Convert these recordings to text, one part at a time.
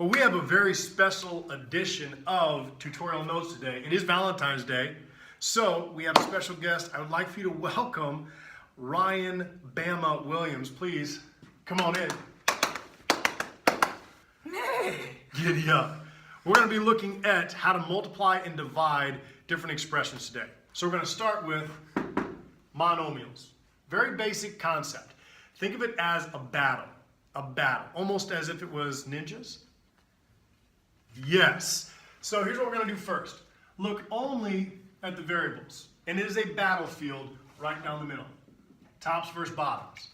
Well, we have a very special edition of Tutorial Notes today. It is Valentine's Day, so we have a special guest. I would like for you to welcome Ryan Bama Williams. Please, come on in. Hey. Giddy up. We're going to be looking at how to multiply and divide different expressions today. So we're going to start with monomials. Very basic concept. Think of it as a battle, almost as if it was ninjas. Yes. So here's what we're going to do first. Look only at the variables. And it is a battlefield right down the middle. Tops versus bottoms.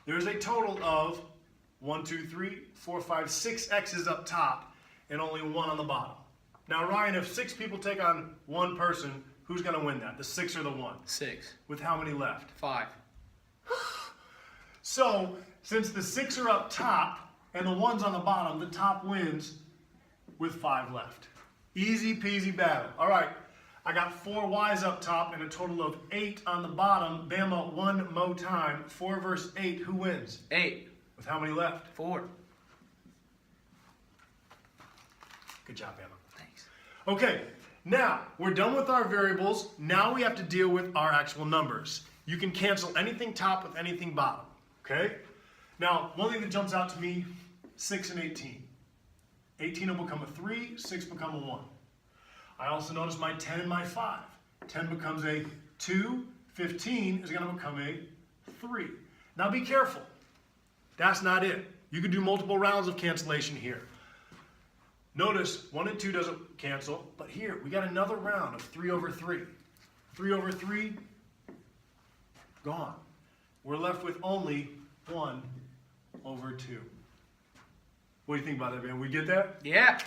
There's a total of 1, 2, 3, 4, 5, 6 X's up top and only 1 on the bottom. Now, Ryan, if 6 people take on one person, who's going to win that? The 6 or the 1? 6. With how many left? 5. So, since the 6 are up top and the 1's on the bottom, the top wins with 5 left. Easy peasy battle. All right, I got 4 Y's up top and a total of 8 on the bottom. Bama, one more time. 4 versus 8, who wins? 8. With how many left? 4. Good job, Bama. Thanks. Okay, now we're done with our variables. Now we have to deal with our actual numbers. You can cancel anything top with anything bottom, okay? Now, one thing that jumps out to me, 6 and 18. 18 will become a 3, 6 become a 1. I also notice my 10 and my 5. 10 becomes a 2, 15 is going to become a 3. Now be careful. That's not it. You can do multiple rounds of cancellation here. Notice 1 and 2 doesn't cancel, but here we got another round of 3 over 3. 3 over 3, gone. We're left with only 1 over 2. What do you think about that, man? We get that? Yeah.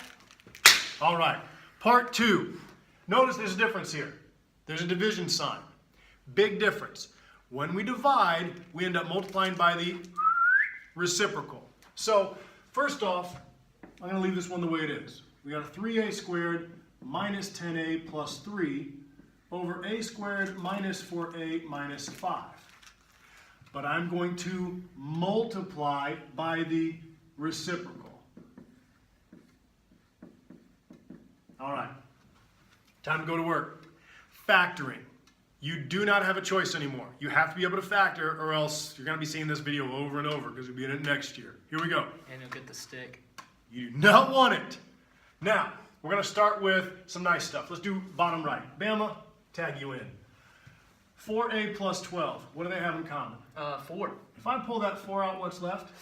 All right. Part 2. Notice there's a difference here. There's a division sign. Big difference. When we divide, we end up multiplying by the reciprocal. So, first off, I'm going to leave this one the way it is. We got a 3a squared minus 10a plus 3 over a squared minus 4a minus 5. But I'm going to multiply by the reciprocal. All right, time to go to work. Factoring. You do not have a choice anymore. You have to be able to factor or else you're going to be seeing this video over and over because we'll be in it next year. Here we go. And you'll get the stick. You do not want it. Now, we're going to start with some nice stuff. Let's do bottom right. Bama, tag you in. 4a plus 12. What do they have in common? 4. If I pull that 4 out, what's left?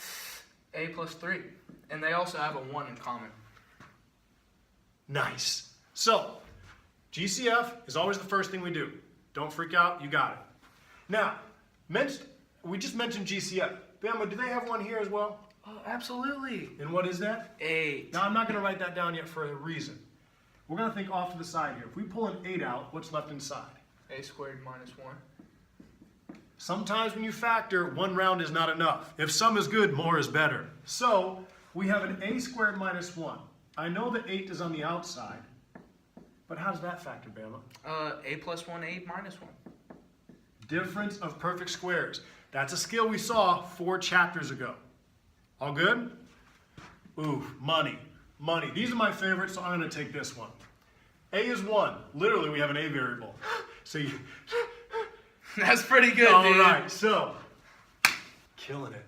A plus 3. And they also have a 1 in common. Nice. So, GCF is always the first thing we do. Don't freak out, you got it. Now, we just mentioned GCF. Bama, do they have one here as well? Oh, absolutely. And what is that? 8. Now, I'm not going to write that down yet for a reason. We're going to think off to the side here. If we pull an 8 out, what's left inside? A squared minus 1. Sometimes when you factor, one round is not enough. If some is good, more is better. So, we have an a squared minus 1. I know the 8 is on the outside, but how does that factor, Bama? A plus 1, A minus 1. Difference of perfect squares. That's a skill we saw 4 chapters ago. All good? Ooh, money. Money. These are my favorites, so I'm going to take this one. A is 1. Literally, we have an A variable. So you... That's pretty good, All dude. right, so, killing it.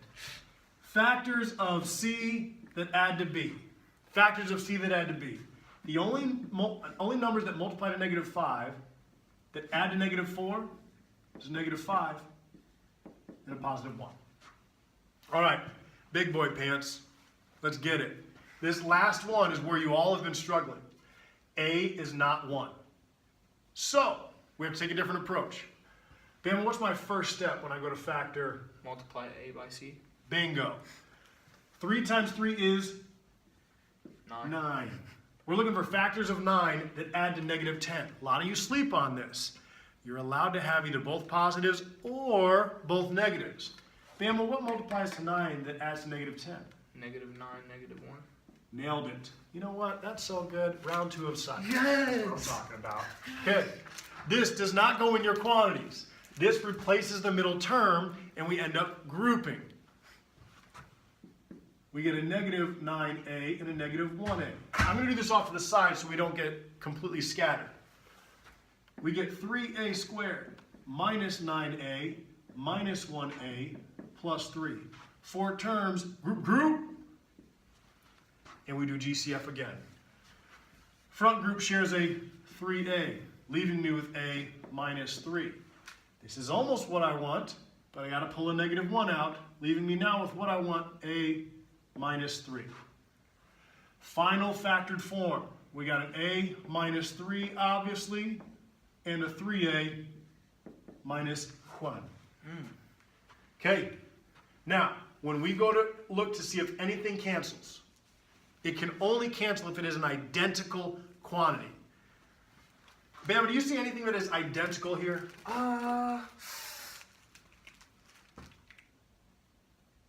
Factors of C that add to B. Factors of C that add to B. The only numbers that multiply to -5 that add to -4 is -5 and a +1. All right, big boy pants. Let's get it. This last one is where you all have been struggling. A is not 1. So, we have to take a different approach. Bama, what's my first step when I go to factor? Multiply A by C. Bingo. 3 times 3 is 9. We're looking for factors of 9 that add to -10. A lot of you sleep on this. You're allowed to have either both positives or both negatives. Bama, what multiplies to 9 that adds to -10? -9, -1. Nailed it. You know what? That's so good. Round 2 of science. Yes! That's what I'm talking about. Okay. This does not go in your quantities. This replaces the middle term, and we end up grouping. we get a negative 9a and a negative 1a. I'm going to do this off to the side so we don't get completely scattered. We get 3a squared minus 9a minus 1a plus 3. 4 terms, group, and we do GCF again. Front group shares a 3a, leaving me with a minus 3. This is almost what I want, but I got to pull a negative 1 out, leaving me now with what I want, a minus 3. Final factored form. We got an a minus 3, obviously, and a 3a minus 1. Okay, now, when we go to look to see if anything cancels, it can only cancel if it is an identical quantity. Bama, do you see anything that is identical here?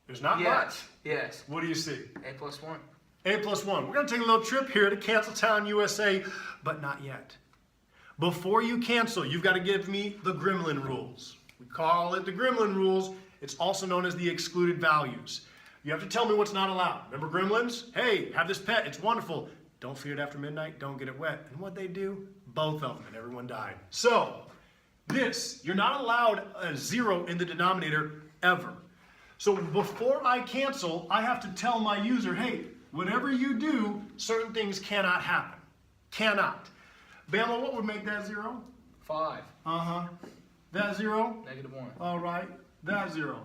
There's not much. Yes. What do you see? A plus 1. A plus 1. We're going to take a little trip here to Canceltown, USA, but not yet. Before you cancel, you've got to give me the Gremlin Rules. We call it the Gremlin Rules. It's also known as the Excluded Values. You have to tell me what's not allowed. Remember gremlins? Hey, have this pet. It's wonderful. Don't feed it after midnight. Don't get it wet. And what they do? Both of them, and everyone died. So, you're not allowed a 0 in the denominator ever. So before I cancel, I have to tell my user, hey, whatever you do, certain things cannot happen. Cannot. Bama, what would make that 0? 5. Uh-huh. That 0? Negative 1. All right. That 0?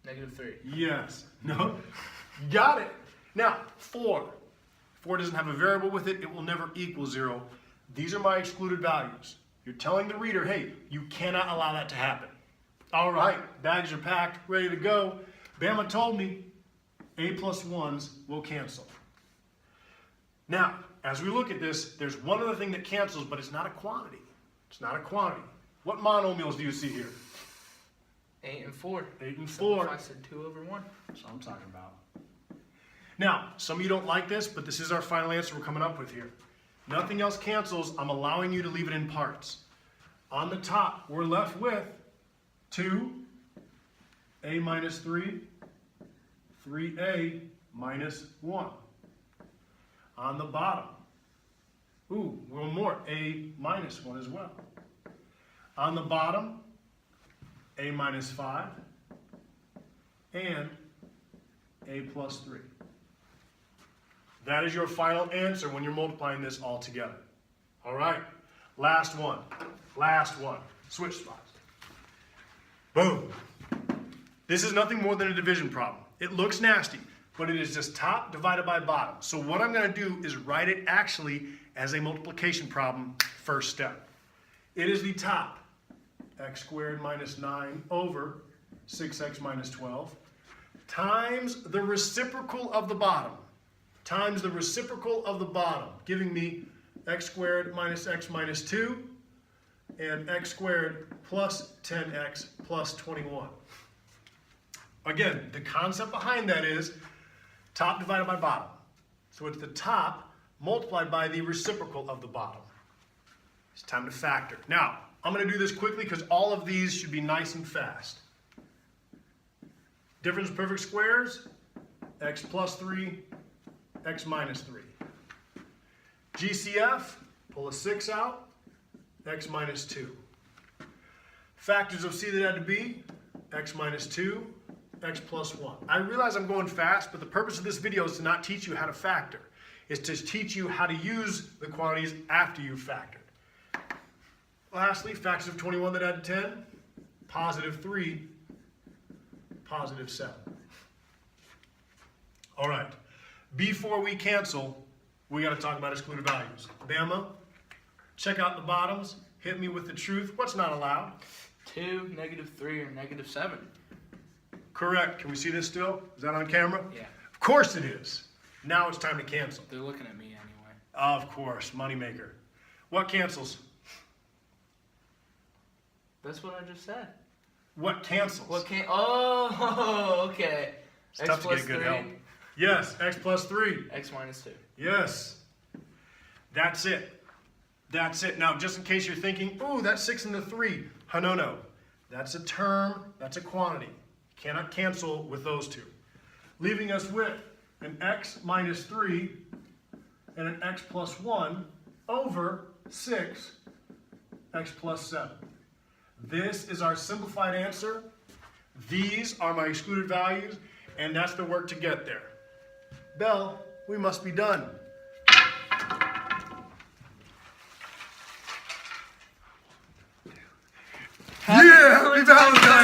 Negative 3. Yes. No. Got it. Now, 4. 4 doesn't have a variable with it. It will never equal 0. These are my excluded values. You're telling the reader, hey, you cannot allow that to happen. All right, bags are packed, ready to go. Bama told me a plus 1s will cancel. Now, as we look at this, there's one other thing that cancels, but it's not a quantity. It's not a quantity. What monomials do you see here? 8 and 4. 8 and 4. I said 2 over 1. That's what I'm talking about. Now, some of you don't like this, but this is our final answer we're coming up with here. Nothing else cancels. I'm allowing you to leave it in parts. On the top, we're left with 2, a minus 3, 3a minus 1. On the bottom, one more, a minus 1 as well. On the bottom, a minus 5, and a plus 3. That is your final answer when you're multiplying this all together. All right, last one. Switch spots. Boom. This is nothing more than a division problem. It looks nasty, but it is just top divided by bottom. So what I'm going to do is write it actually as a multiplication problem, first step. It is the top, x squared minus 9 over 6x minus 12, times the reciprocal of the bottom, giving me x squared minus x minus 2, and x squared plus 10x plus 21. Again, the concept behind that is top divided by bottom. So it's the top multiplied by the reciprocal of the bottom. It's time to factor. Now, I'm going to do this quickly because all of these should be nice and fast. Difference of perfect squares, x plus 3, x minus 3. GCF, pull a 6 out, x minus 2. Factors of c that had to be, x minus 2, x plus 1. I realize I'm going fast, but the purpose of this video is to not teach you how to factor. It's to teach you how to use the quantities after you've factored. Lastly, factors of 21 that add to 10, positive 3, positive 7. All right, before we cancel, we got to talk about excluded values. Bama, check out the bottoms, hit me with the truth. What's not allowed? 2, negative 3, or negative 7. Correct. Can we see this still? Is that on camera? Yeah. Of course it is. Now it's time to cancel. They're looking at me anyway. Of course, moneymaker. What cancels? That's what I just said. What cancels? What can't? Oh, okay. It's tough to get good help. Yes, x plus 3. X minus 2. Yes. That's it. That's it. Now, just in case you're thinking, ooh, that's 6 and the 3. No. That's a term. That's a quantity. You cannot cancel with those two. leaving us with an x minus 3 and an x plus 1 over 6 x plus 7. This is our simplified answer. These are my excluded values, and that's the work to get there. Bell, we must be done. Yeah, happy Valentine's